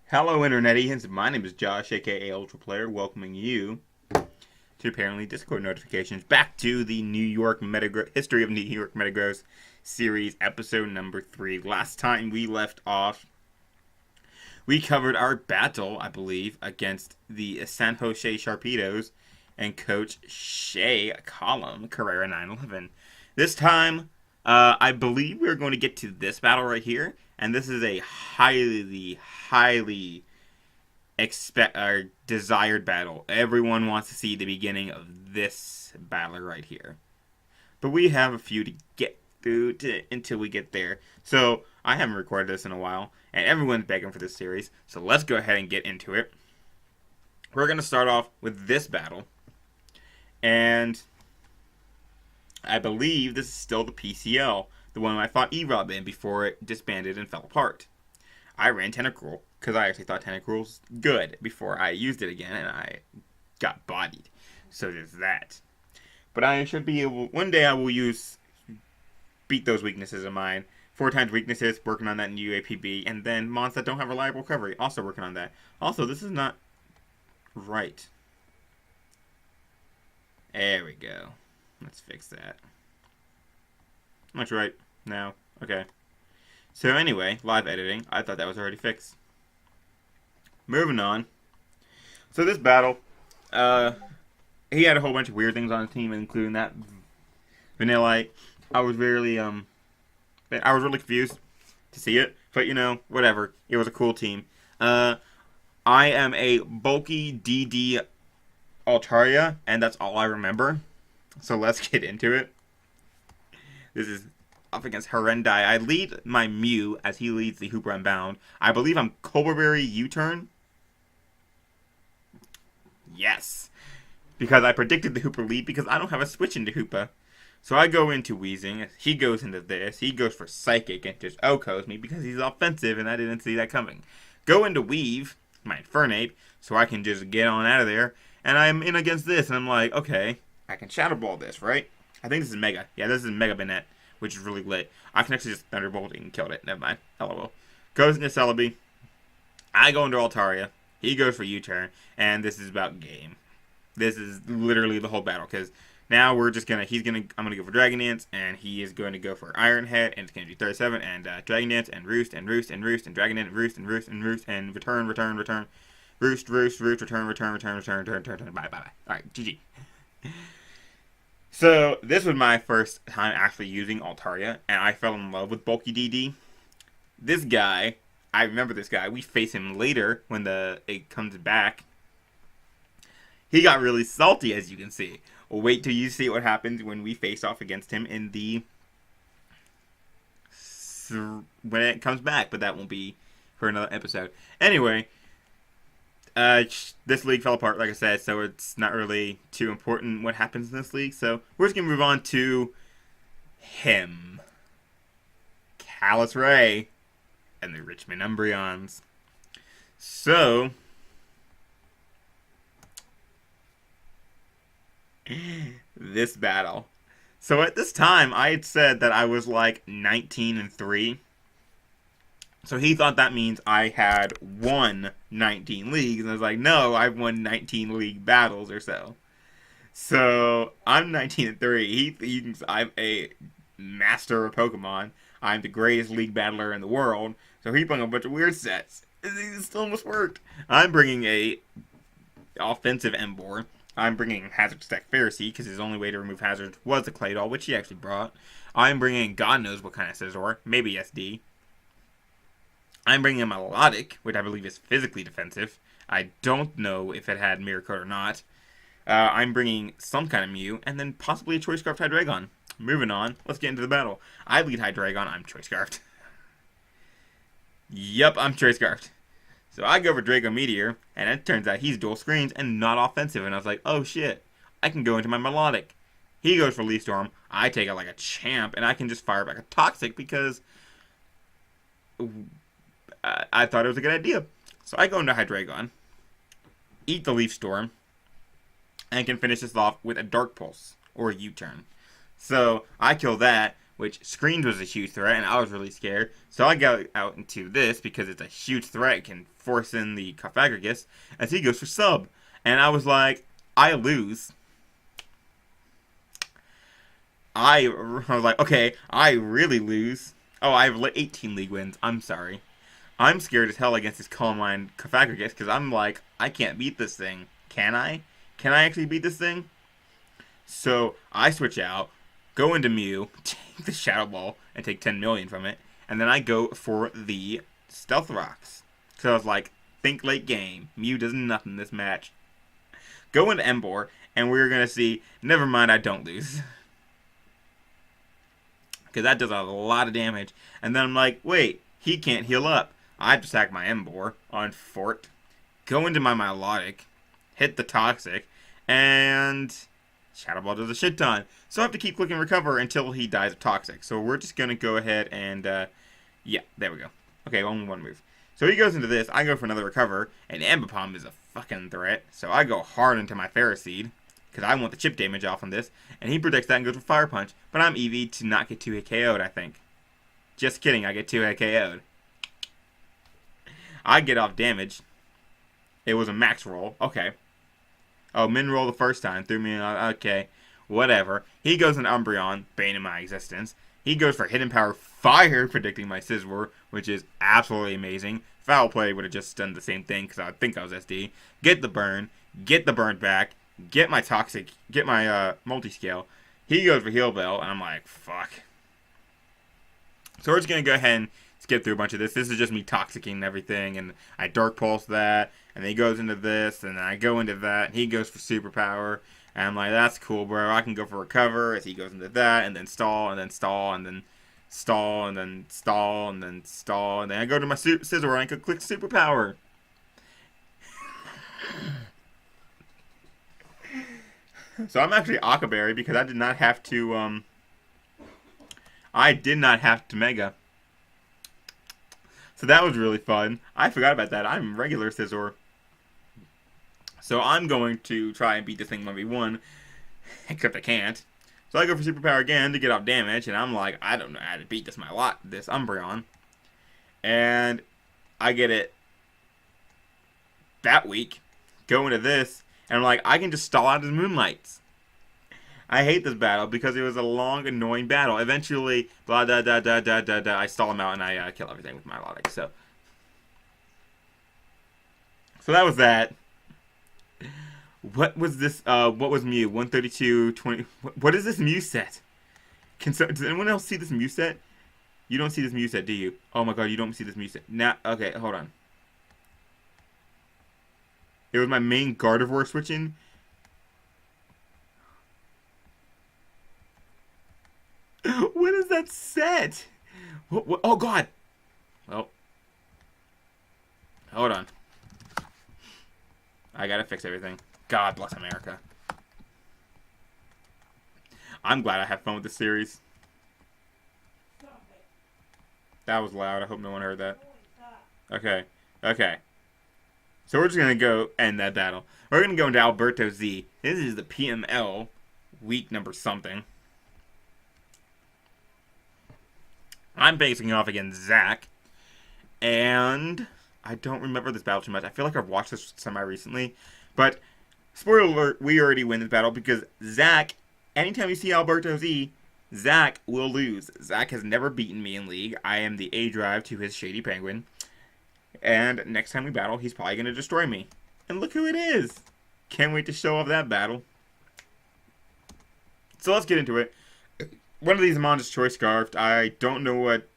Hello, Internetians. My name is Josh, aka Ultra Player, welcoming you to apparently Discord notifications. Back to the New York History of New York Metagross series, episode number 3. Last time we left off, we covered our battle, I believe, against the San Jose Sharpedos and Coach Shea Column, Carrera 911. This time, I believe we're going to get to this battle right here, and this is a highly desired battle. Everyone wants to see the beginning of this battle right here, but we have a few to get through until we get there. So I haven't recorded this in a while, and everyone's begging for this series. So let's go ahead and get into it. We're gonna start off with this battle, and I believe this is still the PCL, the one I fought E-Rob in before it disbanded and fell apart. I ran Tentacruel because I actually thought Tentacruel's good before I used it again, and I got bodied. So there's that. But I should be able. One day I will beat those weaknesses of mine. 4 times weaknesses, working on that in UAPB, and then mons that don't have reliable recovery, also working on that. Also, this is not right. There we go. Let's fix that. That's right. Now, okay. So anyway, live editing. I thought that was already fixed. Moving on. So this battle, he had a whole bunch of weird things on his team, including that Vanillite. I was really confused to see it, but whatever. It was a cool team. I am a bulky DD Altaria, and that's all I remember. So let's get into it. This is up against Horrendi. I lead my Mew as he leads the Hooper Unbound. I believe I'm Colberberry U-turn. Yes. Because I predicted the Hooper lead because I don't have a switch into Hoopa. So I go into Weezing. He goes into this. He goes for Psychic and just OHKOs me because he's offensive and I didn't see that coming. Go into Weave, my Infernape, so I can just get on out of there. And I'm in against this and I'm like, okay, I can Shadow Ball this, right? I think this is Mega. Yeah, this is Mega Banette, which is really lit. I can actually just Thunderbolt and killed it. Never mind. LOL. Goes into Celebi. I go into Altaria. He goes for U-turn. And this is about game. This is literally the whole battle. Because now we're just going to... I'm going to go for Dragon Dance. And he is going to go for Iron Head. And it's going to do 37. And Dragon Dance. And Roost. And Roost. And Roost. And Dragon Dance. And Roost. And Roost. And Roost. And return. Roost. Return. Bye. Alright, GG. So, this was my first time actually using Altaria, and I fell in love with Bulky DD. This guy, I remember this guy, we face him later when it comes back. He got really salty, as you can see. Well, wait till you see what happens when we face off against him in when it comes back, but that won't be for another episode. Anyway, this league fell apart, like I said, so it's not really too important what happens in this league. So we're just going to move on to him. Callus Ray and the Richmond Umbreons. So, this battle. So at this time, I had said that I was like 19-3. So he thought that means I had won 19 leagues. And I was like, no, I've won 19 league battles or so. So I'm 19-3. He thinks I'm a master of Pokemon. I'm the greatest league battler in the world. So he brought a bunch of weird sets. It still almost worked. I'm bringing a offensive Emboar. I'm bringing Hazard Stack Pharisee because his only way to remove Hazard was the Claydol, which he actually brought. I'm bringing God knows what kind of Scizor. Maybe SD. I'm bringing a Melodic, which I believe is physically defensive. I don't know if it had Mirror Coat or not. I'm bringing some kind of Mew, and then possibly a Choice Scarfed Hydreigon. Moving on, let's get into the battle. I lead Hydreigon, I'm Choice Scarfed. Yep, I'm Choice Scarfed. So I go for Draco Meteor, and it turns out he's dual screens and not offensive, and I was like, oh shit, I can go into my Melodic. He goes for Leaf Storm, I take it like a champ, and I can just fire back a Toxic because I thought it was a good idea. So I go into Hydreigon, eat the Leaf Storm, and can finish this off with a Dark Pulse, or a U-turn. So I kill that, which Screens was a huge threat, and I was really scared. So I go out into this because it's a huge threat, can force in the Cofagrigus, as he goes for Sub. And I was like, I lose. I was like, okay, I really lose. Oh, I have 18 league wins. I'm sorry. I'm scared as hell against this Calmline Cofagrigus because I'm like, I can't beat this thing. Can I? Can I actually beat this thing? So I switch out, go into Mew, take the Shadow Ball, and take 10 million from it. And then I go for the Stealth Rocks. So I was like, think late game. Mew does nothing in this match. Go into Emboar, and we're going to see, never mind, I don't lose. Because that does a lot of damage. And then I'm like, wait, he can't heal up. I have to sack my Emboar on Fort, go into my Milotic, hit the Toxic, and Shadow Ball does a shit ton. So I have to keep clicking recover until he dies of Toxic. So we're just going to go ahead and, yeah, there we go. Okay, only one move. So he goes into this, I go for another recover, and Ambipom is a fucking threat. So I go hard into my Ferroseed, because I want the chip damage off on this, and he predicts that and goes for Fire Punch. But I'm EV to not get 2-hit KO'd, I think. Just kidding, I get 2-hit KO'd. I get off damage. It was a max roll. Okay. Oh, min roll the first time. Threw me in. Okay. Whatever. He goes into Umbreon, bane in my existence. He goes for Hidden Power Fire, predicting my Scizor, which is absolutely amazing. Foul Play would have just done the same thing because I think I was SD. Get the burn back, get my Toxic, get my Multiscale. He goes for Heal Bell, and I'm like, fuck. So we're just going to go ahead and skip through a bunch of this. This is just me toxicking everything, and I Dark Pulse that, and then he goes into this, and then I go into that, and he goes for Superpower, and I'm like, that's cool, bro. I can go for Recover as he goes into that, and then stall, and then stall, and then stall, and then stall, and then stall, and then I go to my Scizor, and I can click Superpower. So I'm actually Akaberry because I did not have to, Mega. So that was really fun. I forgot about that. I'm regular Scizor. So I'm going to try and beat this thing 1v1. Except I can't. So I go for Superpower again to get off damage. And I'm like, I don't know how to beat this this Umbreon. And I get it that week. Go into this. And I'm like, I can just stall out his Moonlights. I hate this battle because it was a long, annoying battle. Eventually, blah, da, da, da, da, da, da, I stall him out and I kill everything with my Milotic. So that was that. What was this? What was Mew? 132, 20. What is this Mew set? Does anyone else see this Mew set? You don't see this Mew set, do you? Oh my god, you don't see this Mew set. Now, okay, hold on. It was my main Gardevoir switching. What is that set? What? Oh, God. Well. Hold on. I gotta fix everything. God bless America. I'm glad I had fun with this series. That was loud. I hope no one heard that. Okay. Okay. So we're just going to go end that battle. We're going to go into Alberto Z. This is the PML week number something. I'm facing off against Zach. And I don't remember this battle too much. I feel like I've watched this semi-recently. But, spoiler alert, we already win this battle because Zach, anytime you see Alberto Z, Zach will lose. Zach has never beaten me in League. I am the A-Drive to his Shady Penguin. And next time we battle, he's probably going to destroy me. And look who it is. Can't wait to show off that battle. So let's get into it. One of these I'm on is Choice Scarfed. I don't know what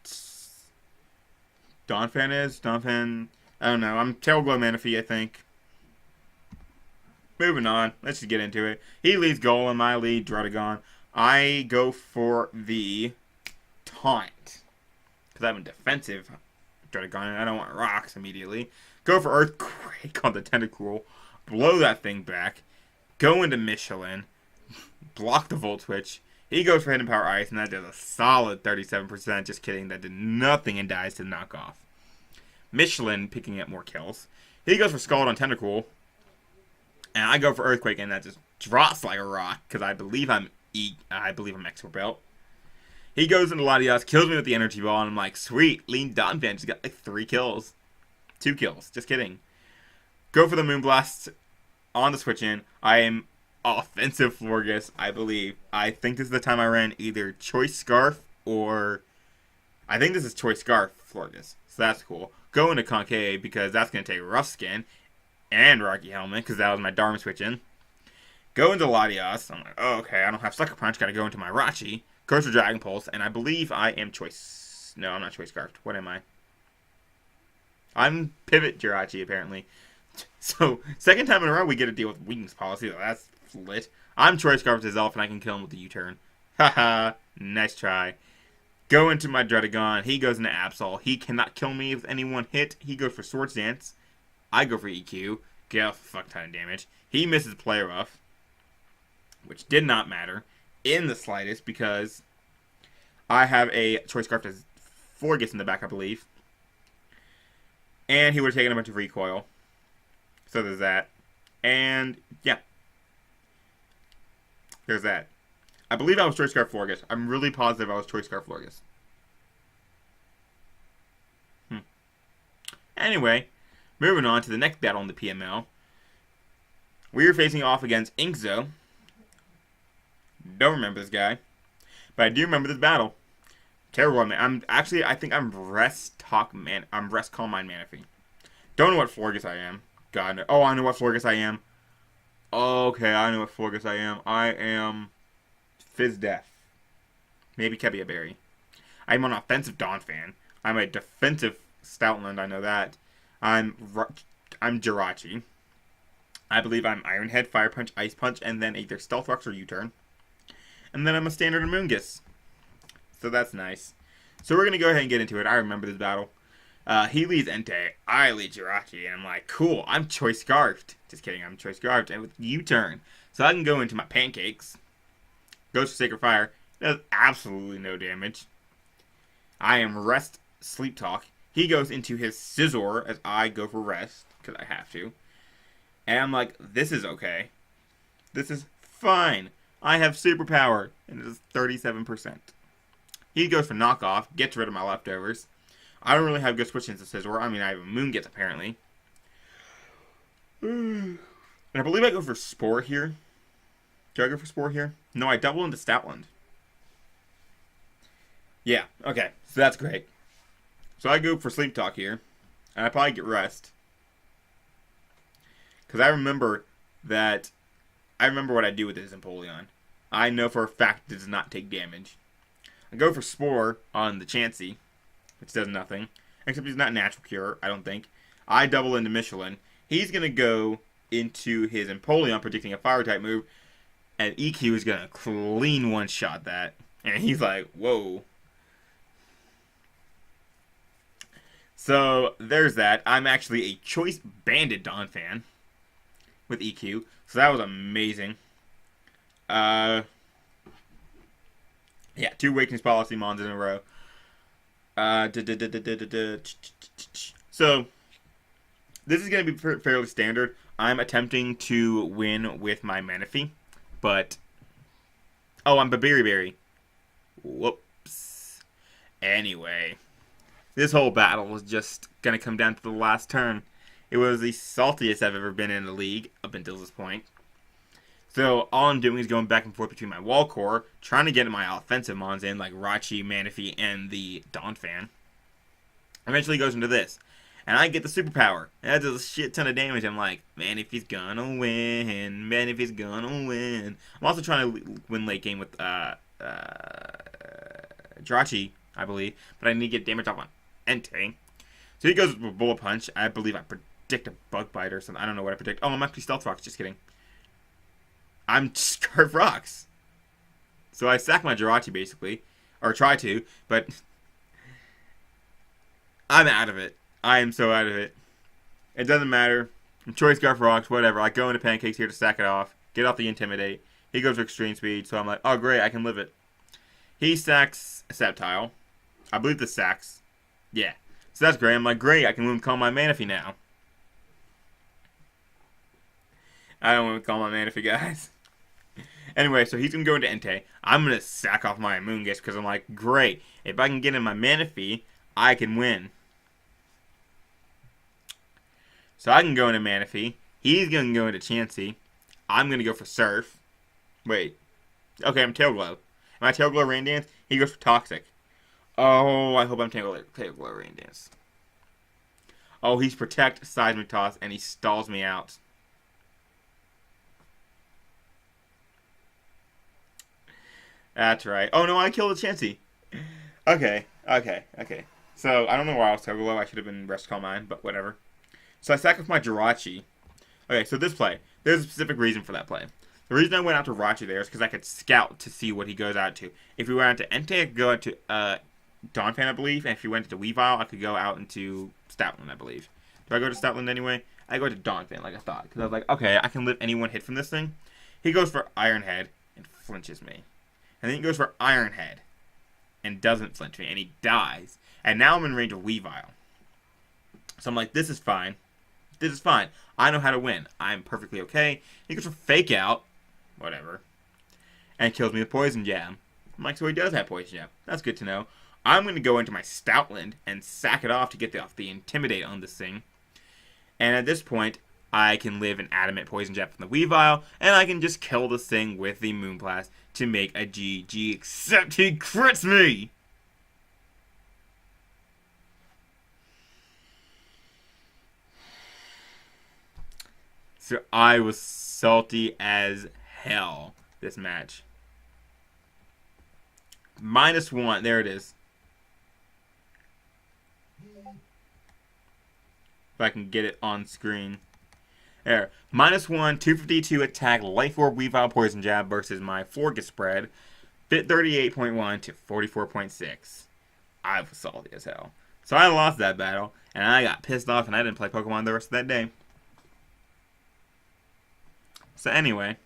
Donphan is. Donphan, I don't know. I'm Tailglow Manaphy, I think. Moving on. Let's just get into it. He leads Golem. I lead Druddigon. I go for the Taunt. Because I'm a defensive Druddigon and I don't want rocks immediately. Go for Earthquake on the Tentacruel. Blow that thing back. Go into Michelin. Block the Volt Switch. He goes for Hidden Power Ice, and that does a solid 37%. Just kidding. That did nothing and dies to knock off. Michelin picking up more kills. He goes for Scald on Tentacruel. And I go for Earthquake, and that just drops like a rock. Because I believe I'm Expert Belt. He goes into Latias, kills me with the energy ball, and I'm like, sweet, Lean Donphan just got like 3 kills. 2 kills, just kidding. Go for the Moonblast on the switch in. I am offensive Florges, I believe. I think this is the time I ran either Choice Scarf or... I think this is Choice Scarf Florges, so that's cool. Go into Concave because that's going to take Rough Skin and Rocky Helmet because that was my Dharma switch in. Go into Latias. I'm like, oh, okay, I don't have Sucker Punch. Got to go into my Rachi. Goes for Dragon Pulse, and I believe I am Choice... No, I'm not Choice Scarfed. What am I? I'm Pivot Jirachi, apparently. So, second time in a row, we get to deal with Weakness Policy. That's lit. I'm Choice Scarfed as Elf, and I can kill him with the U-turn. Haha, nice try. Go into my Dredagon. He goes into Absol. He cannot kill me with any one hit. He goes for Swords Dance. I go for EQ. Get off a fuck ton of damage. He misses Play Rough, which did not matter in the slightest because I have a Choice Scarf as Florges in the back, I believe. And he would have taken a bunch of recoil. So there's that. And, yeah. There's that. I believe I was Choice Scarf Florges. I'm really positive I was Choice Scarf Florges. Anyway, moving on to the next battle in the PML. We were facing off against Inkzo. Don't remember this guy. But I do remember this battle. Terrible, man. I think I'm Rest Calm Mind Manaphy. Don't know what Florges I am. God, no. Oh, I know what Florges I am. Okay, I know what Florges I am. I am Fizz Death. Maybe Kebia Berry. I'm an offensive Donphan. I'm a defensive Stoutland, I know that. I'm Jirachi. I believe I'm Iron Head, Fire Punch, Ice Punch, and then either Stealth Rocks or U-turn. And then I'm a standard Amoonguss. So that's nice. So we're going to go ahead and get into it. I remember this battle. He leads Entei. I lead Jirachi. And I'm like, cool, I'm Choice Scarfed. Just kidding, I'm Choice Scarfed. And with U-turn. So I can go into my Pancakes. Goes for Sacred Fire. Does absolutely no damage. I am Rest Sleep Talk. He goes into his Scizor as I go for Rest. Because I have to. And I'm like, this is okay. This is fine. I have Superpower. And it is 37%. He goes for Knockoff. Gets rid of my leftovers. I don't really have good switch-ins to Scizor. I mean, I have a Moonguss, apparently. And I believe I go for Spore here. Do I go for Spore here? No, I double into Stoutland. Yeah, okay. So that's great. So I go for Sleep Talk here. And I probably get Rest. Because I remember that... I remember what I do with this Empoleon. I know for a fact it does not take damage. I go for Spore on the Chansey, which does nothing. Except he's not Natural Cure, I don't think. I double into Michelin. He's going to go into his Empoleon, predicting a Fire-type move. And EQ is going to clean one-shot that. And he's like, whoa. So, there's that. I'm actually a Choice Banded Donphan with EQ. So that was amazing. Yeah, 2 Weakness Policy Mons in a row. So, this is going to be fairly standard. I'm attempting to win with my Manaphy, but... Oh, I'm Babiri. Whoops. Anyway, this whole battle was just going to come down to the last turn. It was the saltiest I've ever been in the league up until this point. So, all I'm doing is going back and forth between my Wall Core, trying to get my offensive Mons in, like Rachi, Manaphy, and the Donphan. Eventually goes into this. And I get the Superpower. And that does a shit ton of damage. I'm like, Manaphy's gonna win. Manaphy's gonna win. I'm also trying to win late game with Jirachi, I believe. But I need to get damage off on Entei. So he goes with Bullet Punch. I believe I predict a Bug Bite or something. I don't know what I predict. Oh, I'm actually Stealth Rocks. Just kidding. I'm Scarf Rocks. So I sack my Jirachi, basically. Or try to, but... I'm out of it. I am so out of it. It doesn't matter. I'm Choice Scarf Rocks, whatever. I go into Pancakes here to sack it off. Get off the Intimidate. He goes for Extreme Speed, so I'm like, oh great, I can live it. He sacks Sceptile. I believe this sacks. Yeah. So that's great. I'm like, great, I can call my Manaphy now. I don't want to call my Manaphy, guys. Anyway, so he's going to go into Entei. I'm going to sack off my Moongas because I'm like, great. If I can get in my Manaphy, I can win. So I can go into Manaphy. He's going to go into Chansey. I'm going to go for Surf. Wait. Okay, I'm Tail Glow. Am I Tail Glow Rain Dance? He goes for Toxic. Oh, I hope I'm Tail Glow Rain Dance. Oh, he's Protect, Seismic Toss, and he stalls me out. That's right. Oh, no, I killed a Chansey. Okay. So, I don't know why I was Tail Glow. I should have been Rest Calm Mind, but whatever. So, I sack off my Jirachi. Okay, so this play. There's a specific reason for that play. The reason I went out to Jirachi there is because I could scout to see what he goes out to. If we went out to Entei, I could go out to Donphan, I believe. And if we went to Weavile, I could go out into Stoutland, I believe. Do I go to Stoutland anyway? I go to Donphan, like I thought. Because I was like, okay, I can live any one hit from this thing. He goes for Iron Head and flinches me. And then he goes for Iron Head and doesn't flinch me. And he dies. And now I'm in range of Weavile. So I'm like, this is fine. This is fine. I know how to win. I'm perfectly okay. He goes for Fake Out. Whatever. And kills me with Poison Jab. I'm like, so he does have Poison Jab. That's good to know. I'm going to go into my Stoutland and sack it off to get off the Intimidate on this thing. And at this point, I can live an Adamant Poison Jab from the Weavile, and I can just kill this thing with the Moonblast to make a GG, except he crits me! So I was salty as hell this match. -1, there it is. If I can get it on screen. There. -1, 252 attack, Life Orb, Weavile, Poison Jab versus my Forget spread. Fit 38.1 to 44.6. I was salty as hell. So I lost that battle, and I got pissed off, and I didn't play Pokemon the rest of that day. So anyway,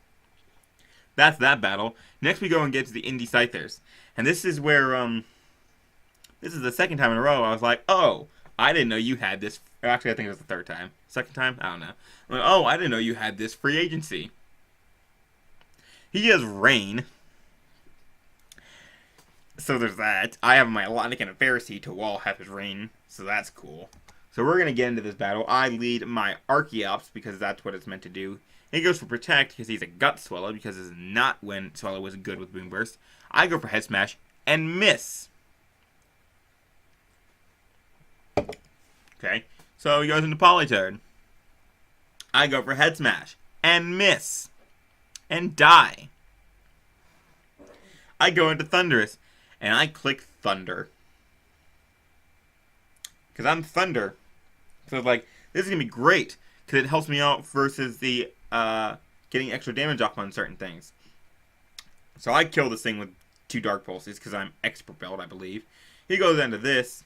that's that battle. Next we go and get to the Indie Scythers. And this is where, this is the second time in a row I was like, oh, I didn't know you had this. Actually, I think it was the third time. Second time? I don't know. I'm like, oh, I didn't know you had this free agency. He has Rain. So there's that. I have my Melodic and a Pharisee to all have his Rain. So that's cool. So we're going to get into this battle. I lead my Archeops because that's what it's meant to do. He goes for Protect because he's a Gut Swallow because this is not when Swallow was good with Boomburst. I go for Head Smash and miss. Okay, so he goes into Polyturd. I go for Head Smash and miss. And die. I go into Thundurus and I click Thunder. Because I'm Thunder. So like, this is going to be great. Because it helps me out versus the getting extra damage off on certain things. So I kill this thing with 2 Dark Pulses because I'm Expert Belt, I believe. He goes into this.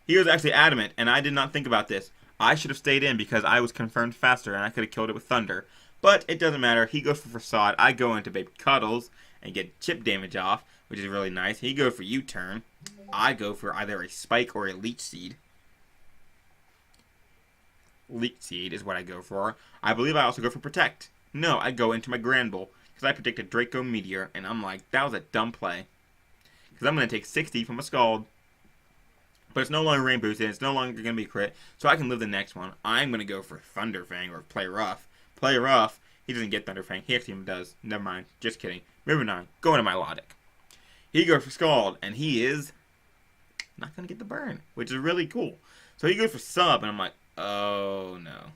He was actually Adamant, and I did not think about this. I should have stayed in because I was confirmed faster, and I could have killed it with Thunder. But it doesn't matter. He goes for Facade. I go into Baby Cuddles and get chip damage off, which is really nice. He goes for U-Turn. I go for either a Spike or a Leech Seed. Leech Seed is what I go for. I believe I also go for Protect. No, I go into my Granbull because I predicted Draco Meteor, and I'm like, that was a dumb play. Because I'm going to take 60 from a Scald. But it's no longer Rain Boosted, it's no longer going to be crit, so I can live the next one. I'm going to go for Thunder Fang or Play Rough. Play Rough, he doesn't get Thunder Fang. He actually does. Never mind. Just kidding. Moving on. Going to Milotic. He goes for Scald, and he is not going to get the burn, which is really cool. So he goes for Sub, and I'm like, oh no.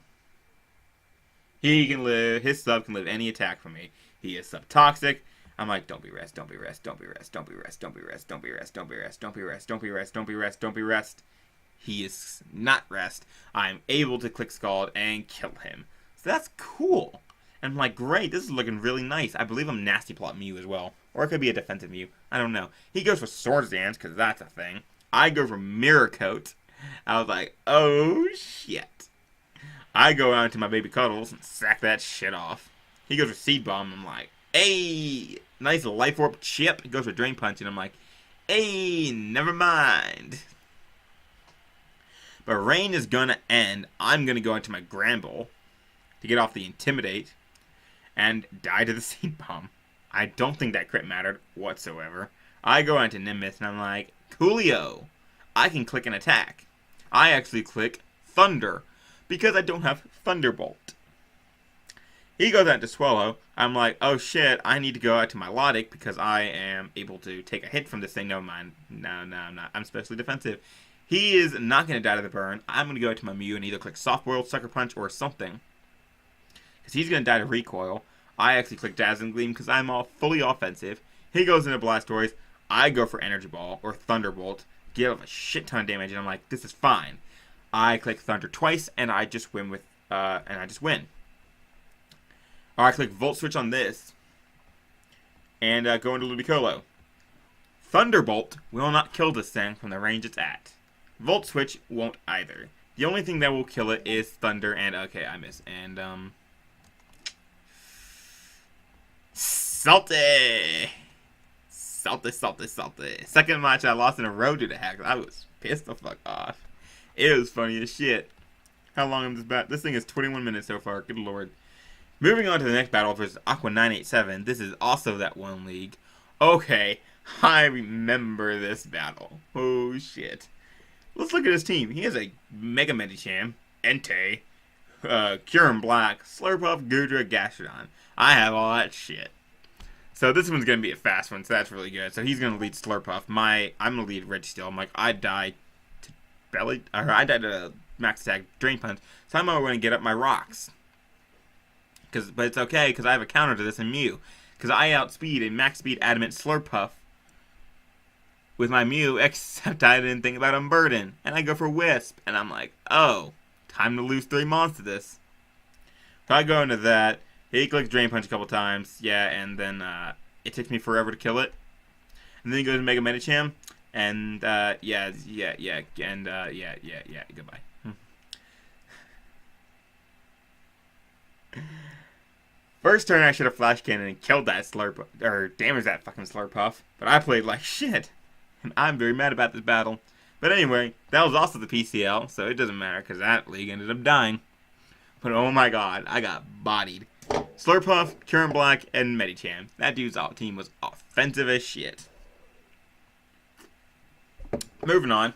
He can live, his Sub can live any attack from me. He is Sub-Toxic. I'm like, don't be rest, don't be rest, don't be rest, don't be rest, don't be rest, don't be rest, don't be rest, don't be rest, don't be rest, don't be rest, don't be rest. He is not rest. I'm able to click Scald and kill him. So that's cool. And I'm like, great, this is looking really nice. I believe I'm Nasty Plot Mew as well. Or it could be a defensive Mew. I don't know. He goes for Swords Dance, because that's a thing. I go for Mirror Coat. I was like, oh shit. I go out to my Baby Cuddles and sack that shit off. He goes for Seed Bomb. I'm like, hey, nice Life Orb chip. He goes for Drain Punch, and I'm like, hey, never mind. But Rain is gonna end. I'm gonna go into my Granbull to get off the Intimidate. and die to the Seed Bomb. I don't think that crit mattered whatsoever. I go into Nimbus and I'm like, coolio, I can click an attack. I actually click Thunder because I don't have Thunderbolt. He goes out to Swallow. I'm like, oh shit, I need to go out to my Melodic because I am able to take a hit from this thing. Never mind. No, I'm not. I'm specially defensive. He is not going to die to the burn. I'm going to go out to my Mew and either click Soft Boiled, Sucker Punch, or something. Because he's going to die to Recoil. I actually click Dazzling Gleam because I'm all fully offensive. He goes into Blastoise. I go for Energy Ball or Thunderbolt. Give a shit ton of damage, and I'm like, this is fine. I click Thunder twice, and I just win with, Or I click Volt Switch on this, and go into Ludicolo. Thunderbolt will not kill this thing from the range it's at. Volt Switch won't either. The only thing that will kill it is Thunder, and okay, I miss. And, Salty! Salty. Second match I lost in a row due to hacks. I was pissed the fuck off. It was funny as shit. How long is this battle? This thing is 21 minutes so far. Good lord. Moving on to the next battle versus Aqua 987. This is also that one league. Okay, I remember this battle. Oh shit. Let's look at his team. He has a Mega Medicham, Entei, Kyurem Black, Slurpuff, Goodra, Gastrodon. I have all that shit. So this one's going to be a fast one, so that's really good. So he's going to lead Slurpuff. I'm going to lead Registeel. I'm like, I died to Max Attack, Drain Punch. So I'm going to get up my rocks. But it's okay, because I have a counter to this in Mew. Because I outspeed a Max Speed Adamant Slurpuff with my Mew, except I didn't think about Unburden. And I go for Wisp, and I'm like, oh, time to lose 3 mons to this. So I go into that. He clicks Drain Punch a couple times, yeah, and then it takes me forever to kill it. And then he goes to Mega Medicham, and yeah, goodbye. First turn I should have Flash Cannon and killed that Slurpuff, or damaged that fucking Slurpuff, but I played like shit, and I'm very mad about this battle. But anyway, that was also the PCL, so it doesn't matter, because that league ended up dying. But oh my god, I got bodied. Slurpuff, Kyurem Black, and Medicham. That dude's team was offensive as shit. Moving on.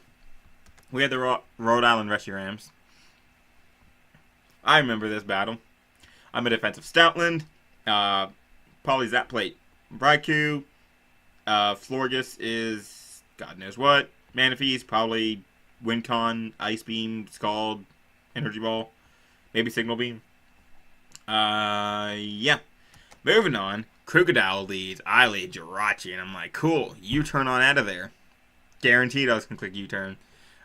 We had the Rhode Island Reshiram. I remember this battle. I'm a defensive Stoutland. Probably Zap Plate. Raikou. Florges is God knows what. Manaphy's probably Wincon, Ice Beam, Scald, Energy Ball. Maybe Signal Beam. Yeah. Moving on. Crocodile leads. I lead Jirachi, and I'm like, cool, U-turn on out of there. Guaranteed I was going to click U-turn.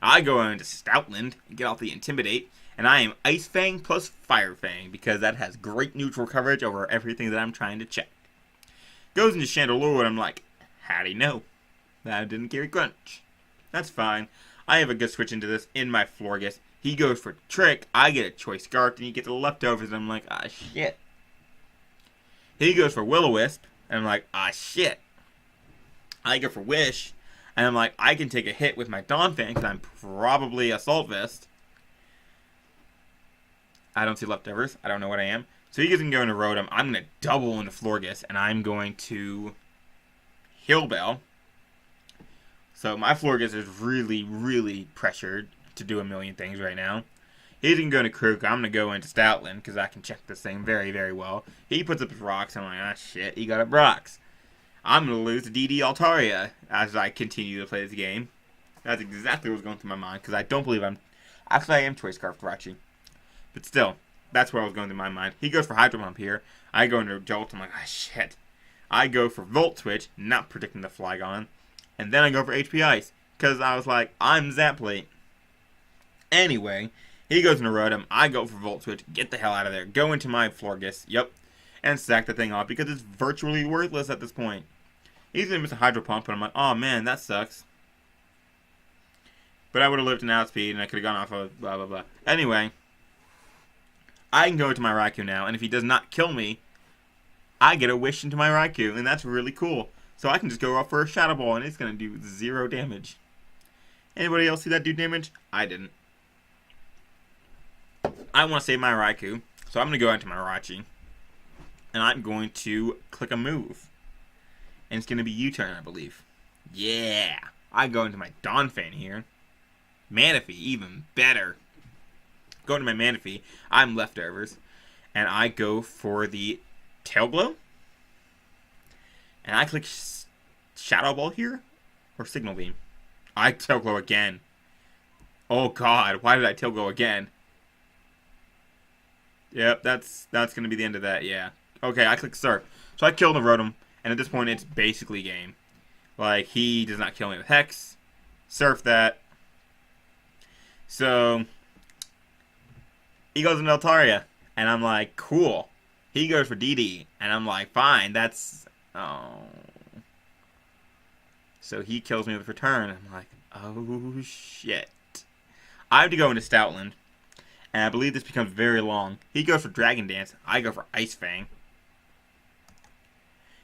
I go into Stoutland and get off the Intimidate, and I am Ice Fang plus Fire Fang, because that has great neutral coverage over everything that I'm trying to check. Goes into Chandelure, and I'm like, how'd he know? That didn't carry Crunch. That's fine. I have a good switch into this in my Florges. He goes for Trick, I get a Choice Scarf, and he gets the leftovers, and I'm like, ah, shit. He goes for Will-O-Wisp, and I'm like, ah, shit. I go for Wish, and I'm like, I can take a hit with my Donphan, because I'm probably Assault Vest. I don't see leftovers. I don't know what I am. So he can go into Rotom. I'm going to double into Florges, and I'm going to Heal Bell. So my Florges is really, really pressured to do a million things right now. He didn't go into Krook. I'm going to go into Stoutland because I can check this thing very, very well. He puts up his rocks. I'm like, ah, shit, he got up rocks. I'm going to lose to DD Altaria as I continue to play this game. That's exactly what's going through my mind because I don't believe I'm... Actually, I am Choice Scarf Jirachi. But still, that's what was going through my mind. He goes for Hydro Pump here. I go into Jolt. I'm like, ah, shit. I go for Volt Switch, not predicting the Flygon. And then I go for HP Ice because I was like, I'm Zap Plate. Anyway, he goes into Rotom. I go for Volt Switch. Get the hell out of there. Go into my Florges. Yep. And sack the thing off because it's virtually worthless at this point. He's going to miss a Hydro Pump, and I'm like, oh man, that sucks. But I would have lived an outspeed, and I could have gone off of blah, blah, blah. Anyway, I can go into my Raikou now, and if he does not kill me, I get a Wish into my Raikou, and that's really cool. So I can just go off for a Shadow Ball, and it's going to do 0 damage. Anybody else see that do damage? I didn't. I want to save my Raikou, so I'm going to go into my Jirachi. And I'm going to click a move. And it's going to be U-turn, I believe. Yeah. I go into my Donphan here. Manaphy, even better. Going to my Manaphy. I'm leftovers. And I go for the Tail Glow. And I click Shadow Ball here. Or Signal Beam. I Tail Glow again. Oh god, why did I Tail Glow again? Yep, that's going to be the end of that, yeah. Okay, I click Surf. So I killed the Rotom. And at this point, it's basically game. Like, he does not kill me with Hex. Surf that. So, he goes into Altaria. And I'm like, cool. He goes for DD. And I'm like, fine, that's... Oh. So he kills me with Return. I'm like, oh, shit. I have to go into Stoutland. And I believe this becomes very long. He goes for Dragon Dance. I go for Ice Fang.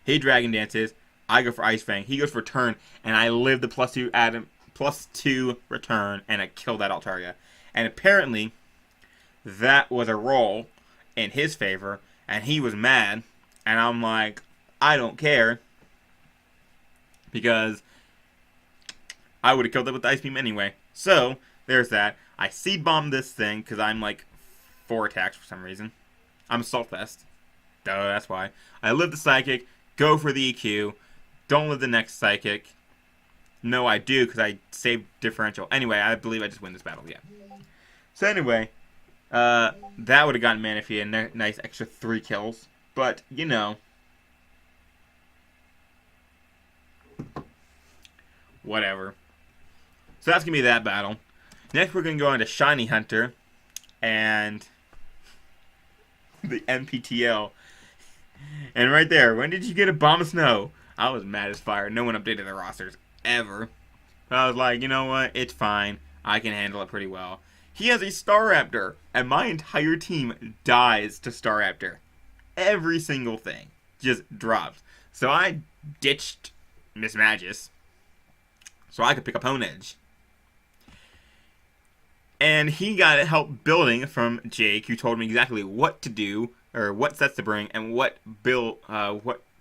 He Dragon Dances. I go for Ice Fang. He goes for Return. And I live the +2 Return. And I kill that Altaria. And apparently, that was a roll in his favor. And he was mad. And I'm like, I don't care. Because I would have killed it with the Ice Beam anyway. So, there's that. I Seed Bomb this thing. Because I'm like 4 attacks for some reason. I'm Assault Vest. Duh, that's why. I live the Psychic. Go for the EQ. Don't live the next Psychic. No, I do, because I saved Differential. Anyway, I believe I just win this battle, yeah. So anyway, that would have gotten Manaphy a nice extra 3 kills. But, you know. Whatever. So that's going to be that battle. Next, we're going to go into Shiny Hunter. And the NPTL. And right there, when did you get a Bomb of Snow? I was mad as fire. No one updated their rosters ever. But I was like, you know what? It's fine. I can handle it pretty well. He has a Staraptor, and my entire team dies to Staraptor. Every single thing just drops. So I ditched Miss Magus so I could pick up Honedge. And he got help building from Jake, who told me exactly what to do, or what sets to bring, and what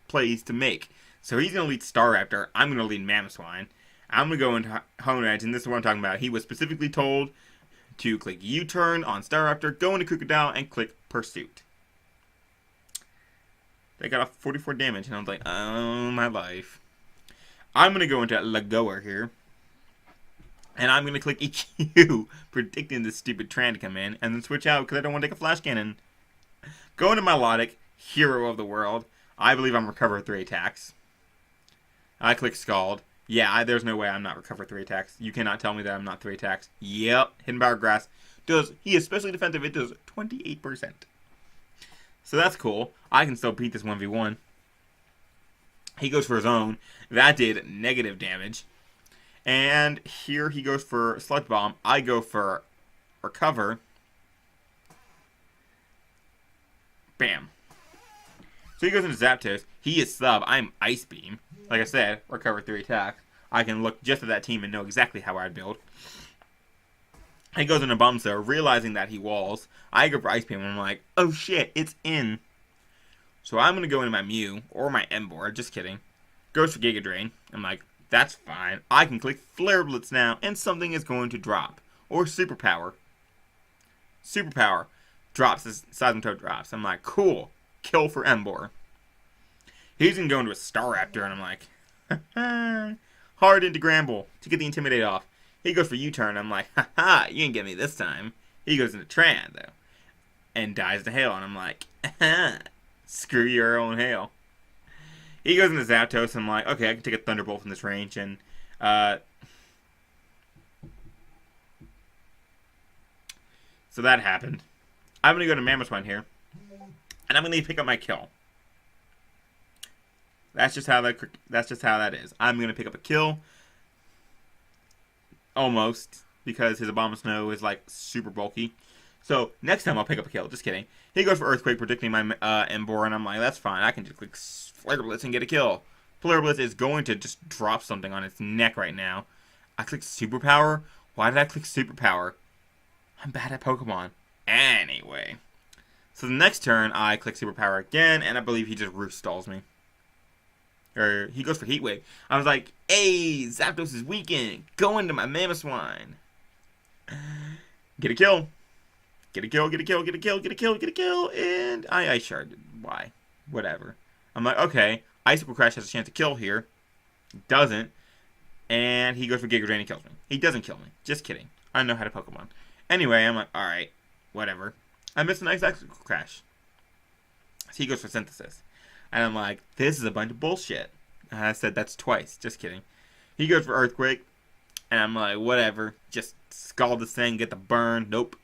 plays to make. So he's going to lead Staraptor. I'm going to lead Mamoswine. I'm going to go into Honedge, and this is what I'm talking about. He was specifically told to click U-turn on Staraptor, go into Crocodile, and click Pursuit. They got off 44 damage, and I was like, oh, my life. I'm going to go into Lagoa here. And I'm going to click EQ, predicting this stupid Tran to come in, and then switch out because I don't want to take a Flash Cannon. Go into Melodic, Hero of the World. I believe I'm Recover 3 attacks. I click Scald. Yeah, there's no way I'm not Recover 3 attacks. You cannot tell me that I'm not 3 attacks. Yep, Hidden Power Grass. He is especially defensive. It does 28%. So that's cool. I can still beat this 1v1. He goes for his own. That did negative damage. And here he goes for Sludge Bomb. I go for Recover. Bam. So he goes into Zapdos. He is Sub. I'm Ice Beam. Like I said, Recover 3 attacks. I can look just at that team and know exactly how I'd build. He goes into Bombso, realizing that he walls. I go for Ice Beam, and I'm like, oh shit, it's in. So I'm going to go into my Mew, or my Emboar, just kidding. Goes for Giga Drain. I'm like, that's fine. I can click Flare Blitz now, and something is going to drop. Or Superpower. Superpower drops as Seismitoad drops. I'm like, cool. Kill for Emboar. He's going to go into a Staraptor, and I'm like, hard into Gramble to get the Intimidate off. He goes for U-turn. I'm like, haha, you didn't get me this time. He goes into Tran, though. And dies to Hail, and I'm like, screw your own Hail. He goes into Zapdos, and I'm like, okay, I can take a Thunderbolt from this range, and, so that happened. I'm going to go to Mamoswine here, and I'm going to pick up my kill. That's just how that is. I'm going to pick up a kill. Almost. Because his Abomasnow is, like, super bulky. So, next time I'll pick up a kill. Just kidding. He goes for Earthquake, predicting my Emboar, and I'm like, that's fine. I can just click Flare Blitz and get a kill. Flare Blitz is going to just drop something on its neck right now. I click Superpower? Why did I click Superpower? I'm bad at Pokemon. Anyway. So the next turn, I click Superpower again, and I believe he just roost stalls me. Or he goes for Heat Wave. I was like, hey, Zapdos is weakened. Go into my Mamoswine. Get a kill. Get a kill, get a kill, get a kill, get a kill, get a kill. And I Ice Shard. Why? Whatever. I'm like, okay, Icicle Crash has a chance to kill here. Doesn't. And he goes for Giga Drain and kills me. He doesn't kill me. Just kidding. I know how to Pokemon. Anyway, I'm like, alright, whatever. I missed a nice Icicle Crash. So he goes for Synthesis. And I'm like, this is a bunch of bullshit. And I said, that's twice. Just kidding. He goes for Earthquake. And I'm like, whatever. Just scald this thing, get the burn. Nope.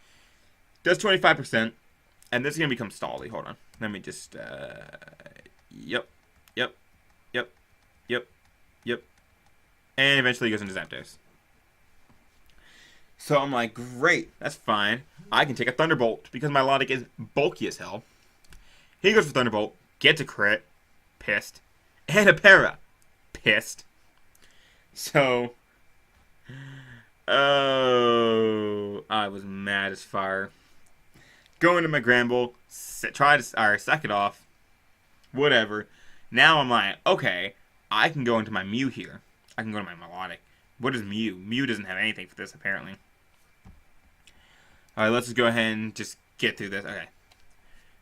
Does 25%. And this is going to become stally. Hold on. Let me just, yep. And eventually he goes into Zapdos. So I'm like, great. That's fine. I can take a Thunderbolt because my Melodic is bulky as hell. He goes for Thunderbolt. Gets a crit. Pissed. And a para. Pissed. So, oh, I was mad as fire. Go into my Granbull. Try to suck it off. Whatever. Now I'm like, okay, I can go into my Mew here. I can go to my Melodic. What is Mew? Mew doesn't have anything for this, apparently. Alright, let's just go ahead and just get through this. Okay.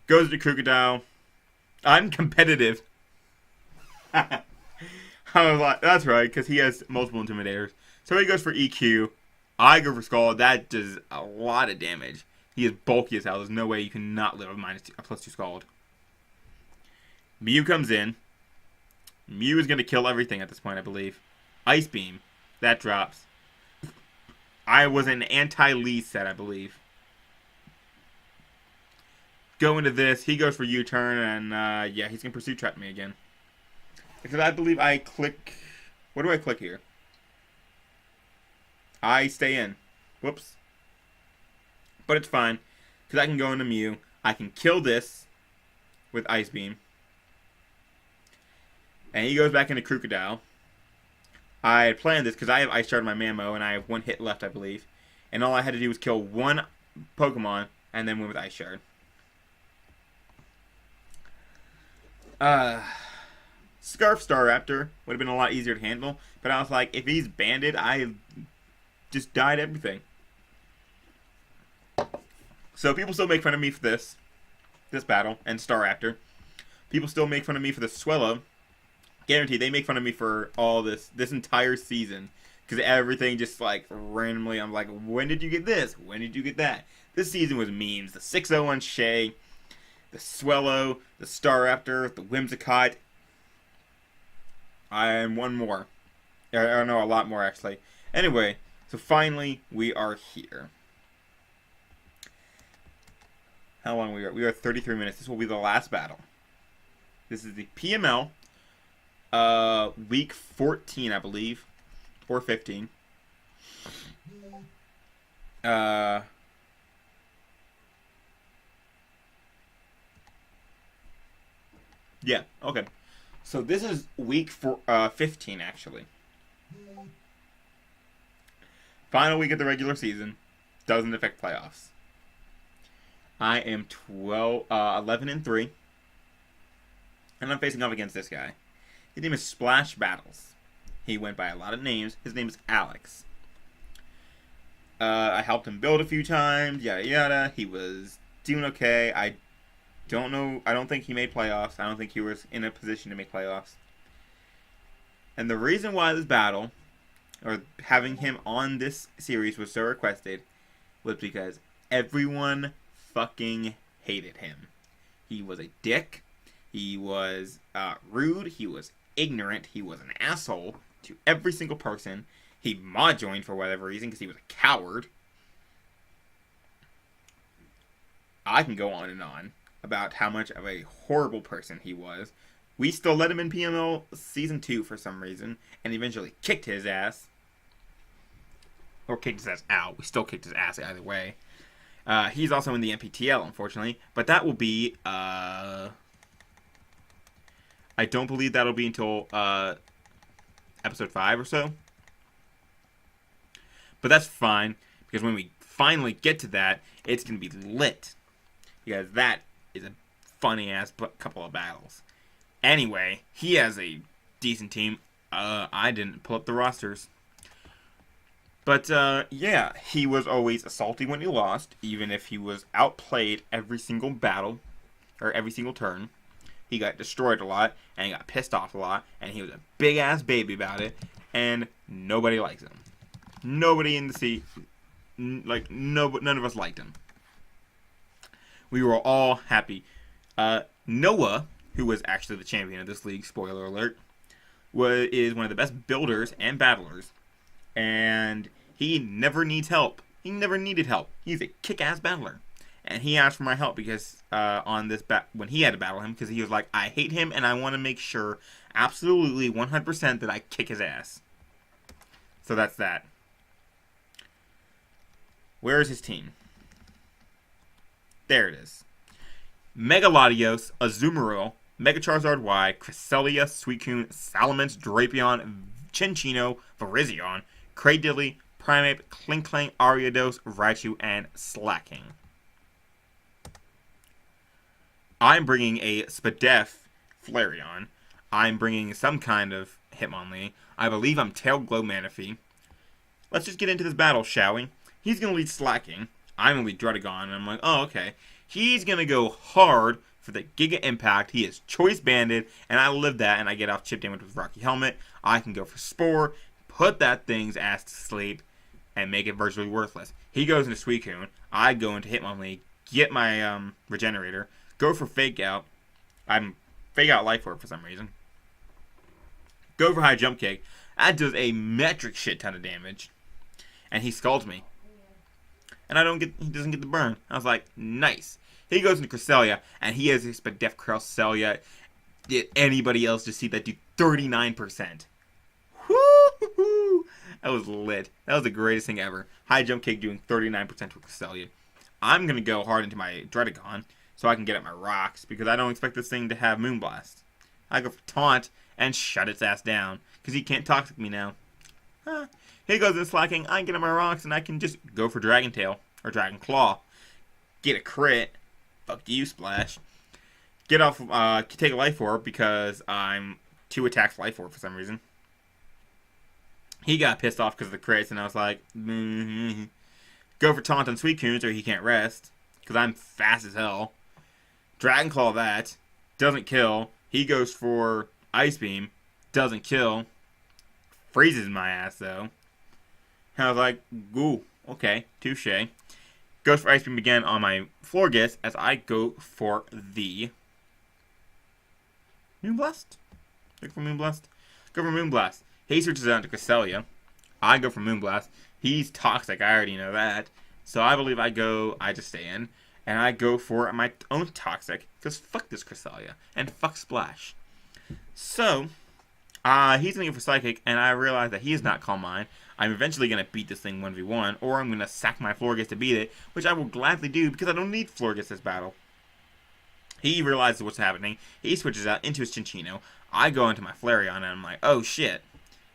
Goes to Crocodile. I'm competitive. I was like, that's right, because he has multiple Intimidators. So he goes for EQ. I go for Scald. That does a lot of damage. He is bulky as hell. There's no way you cannot live a +2 Scald. Mew comes in. Mew is going to kill everything at this point, I believe. Ice Beam. That drops. I was an anti-Lee set, I believe. Go into this. He goes for U-turn, and yeah, he's going to Pursue Trap me again. Because I believe I click... What do I click here? I stay in. Whoops. But it's fine. Because I can go into Mew. I can kill this with Ice Beam. And he goes back into Crocodile. I had planned this because I have Ice Shard on my Mamo, and I have one hit left, I believe. And all I had to do was kill one Pokemon, and then win with Ice Shard. Scarf Staraptor would have been a lot easier to handle, but I was like, if he's banded, I just died everything. So people still make fun of me for this battle, and Staraptor. People still make fun of me for the Swellow. Guaranteed, they make fun of me for all this entire season. Because everything just, like, randomly, I'm like, when did you get this? When did you get that? This season was memes. The 6-0 on Shay, the Swellow, the Staraptor, the Whimsicott, and one more. I don't know, a lot more, actually. Anyway, so finally, we are here. How long we are? We are 33 minutes. This will be the last battle. This is the PML. Week 14, I believe. Or 15. Yeah, okay. So this is week 15, actually. Final week of the regular season. Doesn't affect playoffs. I am 11-3. And I'm facing off against this guy. His name is Splash Battles. He went by a lot of names. His name is Alex. I helped him build a few times, yada yada. He was doing okay. I don't know. I don't think he made playoffs. I don't think he was in a position to make playoffs. And the reason why this battle, or having him on this series was so requested, was because everyone fucking hated him. He was a dick. He was rude. He was ignorant. He was an asshole to every single person. He mod joined for whatever reason because he was a coward. I can go on and on about how much of a horrible person he was. We still let him in PML Season 2 for some reason, and eventually kicked his ass. Or kicked his ass out. We still kicked his ass either way. He's also in the NPTL, unfortunately. But that will be... I don't believe that'll be until episode 5 or so. But that's fine, because when we finally get to that, it's going to be lit. Because that is a funny-ass couple of battles. Anyway, he has a decent team. I didn't pull up the rosters. But, yeah, he was always salty when he lost, even if he was outplayed every single battle, or every single turn. He got destroyed a lot, and he got pissed off a lot, and he was a big-ass baby about it, and nobody likes him. Nobody in the seat, like, none of us liked him. We were all happy. Noah, who was actually the champion of this league, spoiler alert, is one of the best builders and battlers, and he never needs help. He never needed help. He's a kick-ass battler. And he asked for my help because on this when he had to battle him, because he was like, I hate him and I want to make sure absolutely 100% that I kick his ass. So that's that. Where is his team? There it is. Megalodios, Azumarill, Mega Charizard Y, Cresselia, Suicune, Salamence, Drapion, Cinccino, Virizion, Cradilly, Primeape, Klinklang, Ariados, Raichu, and Slacking. I'm bringing a Spadef Flareon. I'm bringing some kind of Hitmonlee. I believe I'm Tail Glow Manaphy. Let's just get into this battle, shall we? He's going to lead Slacking. I'm going to lead Druddigon, and I'm like, oh, okay. He's going to go hard for the Giga Impact. He is Choice Banded, and I live that, and I get off chip damage with Rocky Helmet. I can go for Spore, put that thing's ass to sleep, and make it virtually worthless. He goes into Suicune. I go into Hitmonlee, get my Regenerator, go for Fake Out. I'm Fake Out Life Orb for some reason. Go for High Jump Kick. That does a metric shit ton of damage. And he scalds me. And he doesn't get the burn. I was like, nice. He goes into Cresselia, and he has his Spadef Cresselia. Did anybody else just see that do 39%? Woo-hoo-hoo! That was lit. That was the greatest thing ever. High Jump Kick doing 39% with Cresselia. I'm going to go hard into my Druddigon so I can get at my rocks, because I don't expect this thing to have Moonblast. I go for Taunt and shut its ass down, because he can't Toxic me now. He goes in Slacking, I get at my rocks, and I can just go for Dragon Tail, or Dragon Claw. Get a crit. Fuck you, Splash. Get off, take a Life Orb, because I'm 2 attacks Life Orb for some reason. He got pissed off because of the crits, and I was like, go for Taunt on Suicune so he can't rest, because I'm fast as hell. Dragon Claw that. Doesn't kill. He goes for Ice Beam. Doesn't kill. Freezes my ass, though. And I was like, ooh, okay, touche. Goes for Ice Beam again on my Florges as I go for the Moonblast? Go for Moonblast? Go for Moonblast. He switches out to Cresselia. I go for Moonblast. He's Toxic, I already know that. So I believe I just stay in. And I go for my own Toxic, because fuck this Cresselia, and fuck Splash. So, he's going to go for Psychic, and I realize that he is not Calm Mind. I'm eventually going to beat this thing 1v1, or I'm going to sack my Florges to beat it, which I will gladly do, because I don't need Florges this battle. He realizes what's happening. He switches out into his Cinccino. I go into my Flareon, and I'm like, oh shit.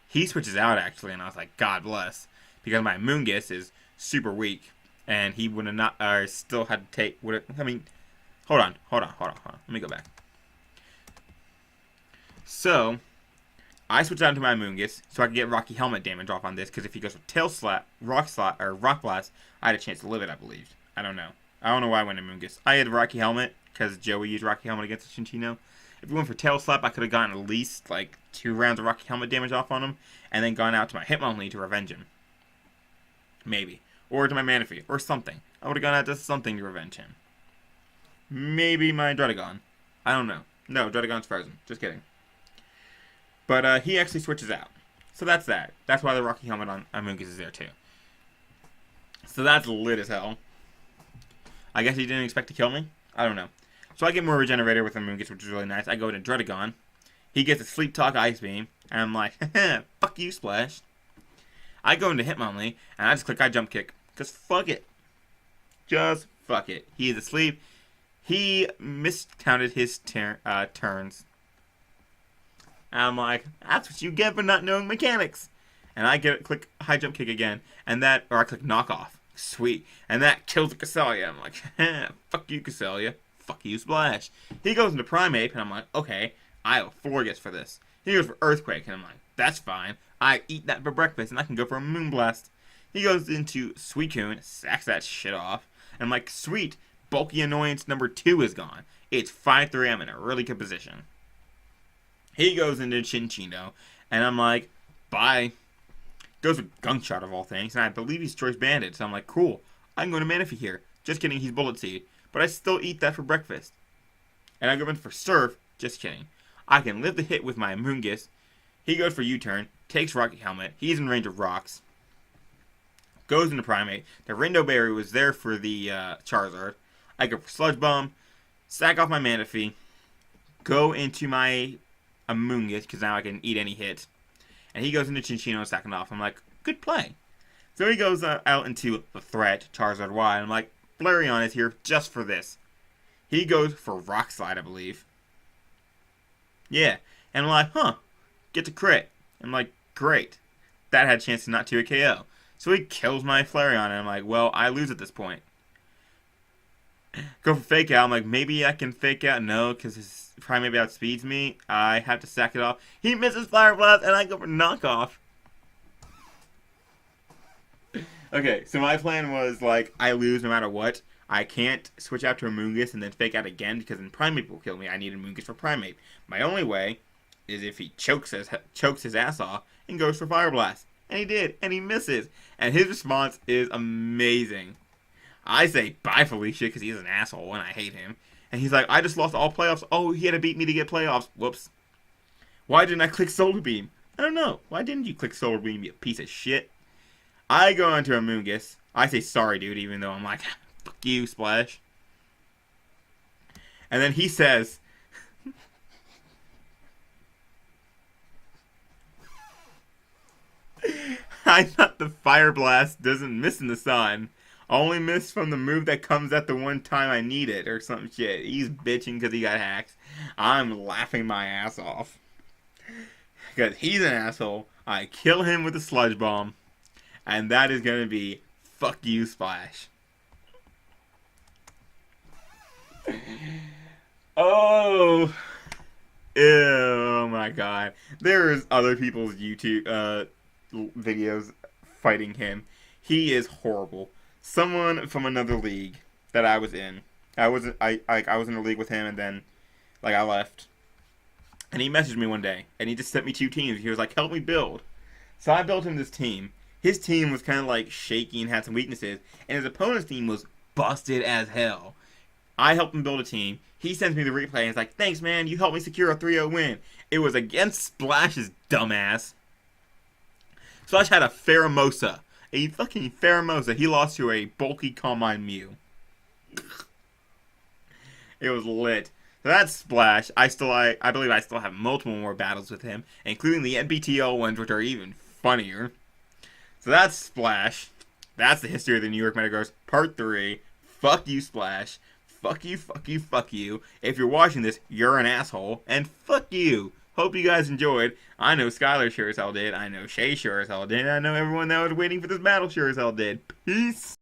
He switches out, actually, and I was like, God bless. Because my Moongus is super weak. And he would have not, still had to take, hold on. Let me go back. So, I switched out to my Moongus, so I could get Rocky Helmet damage off on this, because if he goes with Tail Slap, Rock Blast, I had a chance to live it, I believe. I don't know. I don't know why I went to Moongus. I had Rocky Helmet, because Joey used Rocky Helmet against the Cinccino. If we went for Tail Slap, I could have gotten at least, 2 rounds of Rocky Helmet damage off on him, and then gone out to my Hitmonlee to revenge him. Maybe. Or to my Manaphy, or something. I would have gone out to something to revenge him. Maybe my Druddigon. I don't know. No, Druddigon's frozen. Just kidding. But he actually switches out. So that's that. That's why the Rocky Helmet on Moongus is there too. So that's lit as hell. I guess he didn't expect to kill me? I don't know. So I get more Regenerator with the Moongus, which is really nice. I go into Druddigon. He gets a Sleep Talk Ice Beam. And I'm like, fuck you, Splash. I go into Hitmonlee, and I just click High Jump Kick. Because fuck it. Just fuck it. He is asleep. He miscounted his turns. And I'm like, that's what you get for not knowing mechanics. And I click High Jump Kick again. And or I click Knock Off. Sweet. And that kills the Cresselia. I'm like, fuck you, Cresselia. fuck you, Splash. He goes into Primeape, and I'm like, okay, I have a Florges for this. He goes for Earthquake, and I'm like, that's fine. I eat that for breakfast, and I can go for a Moonblast. He goes into Suicune, sacks that shit off, and I'm like, sweet, bulky annoyance number 2 is gone. It's 5-3, I'm in a really good position. He goes into Chinchino, and I'm like, bye. Goes with Gunk Shot of all things, and I believe he's Choice Banded, so I'm like, cool. I can go to Manaphy here. Just kidding, he's Bullet Seed. But I still eat that for breakfast. And I go in for Surf. Just kidding. I can live the hit with my Amoonguss. He goes for U-turn, takes Rocket Helmet. He's in range of rocks. Goes into Primeape. The Rindo Berry was there for the Charizard. I go for Sludge Bomb, sack off my Manaphy, go into my Amoonguss, because now I can eat any hit. And he goes into Chinchino, sacking off. I'm like, good play. So he goes out into the threat, Charizard Y. I'm like, Flareon is here just for this. He goes for Rock Slide, I believe. Yeah. And I'm like, huh. Get to crit. I'm like, great. That had a chance to not to a KO. So he kills my Flareon, and I'm like, well, I lose at this point. Go for Fake Out. I'm like, maybe I can Fake Out. No, because his Primeape outspeeds me. I have to sack it off. He misses Fire Blast, and I go for Knockoff. Okay, so my plan was, like, I lose no matter what. I can't switch out to a Amoonguss and then Fake Out again, because then Primeape will kill me. I need a Amoonguss for Primeape. My only way is if he chokes his ass off and goes for Fire Blast. And he did, and he misses. And his response is amazing. I say, bye, Felicia, because he's an asshole, and I hate him. And he's like, I just lost all playoffs. Oh, he had to beat me to get playoffs. Whoops. Why didn't I click Solar Beam? I don't know. Why didn't you click Solar Beam, you piece of shit? I go into Amoonguss. I say, sorry, dude, even though I'm like, fuck you, Splash. And then he says, I thought the Fire Blast doesn't miss in the sun. Only miss from the move that comes at the one time I need it, or some shit. He's bitching because he got hacked. I'm laughing my ass off. Because he's an asshole. I kill him with a Sludge Bomb. And that is going to be, fuck you, Splash. Oh. Oh my god. There's other people's YouTube videos fighting him. He is horrible. Someone from another league that I was in. I was in a league with him, and then I left. And he messaged me one day, and he just sent me 2 teams. He was like, help me build. So I built him this team. His team was kind of like shaky and had some weaknesses, and his opponent's team was busted as hell. I helped him build a team. He sends me the replay, and he's like, thanks, man, you helped me secure a 3-0 win. It was against Splash's dumbass. Splash had a Pheromosa. A fucking Pheromosa. He lost to a bulky Calmine Mew. It was lit. So that's Splash. I believe I still have multiple more battles with him, including the NPTL ones, which are even funnier. So that's Splash. That's the history of the New York Metagross, Part 3. Fuck you, Splash. Fuck you, fuck you, fuck you. If you're watching this, you're an asshole. And fuck you. Hope you guys enjoyed. I know Skylar sure as hell did. I know Shay sure as hell did. I know everyone that was waiting for this battle sure as hell did. Peace.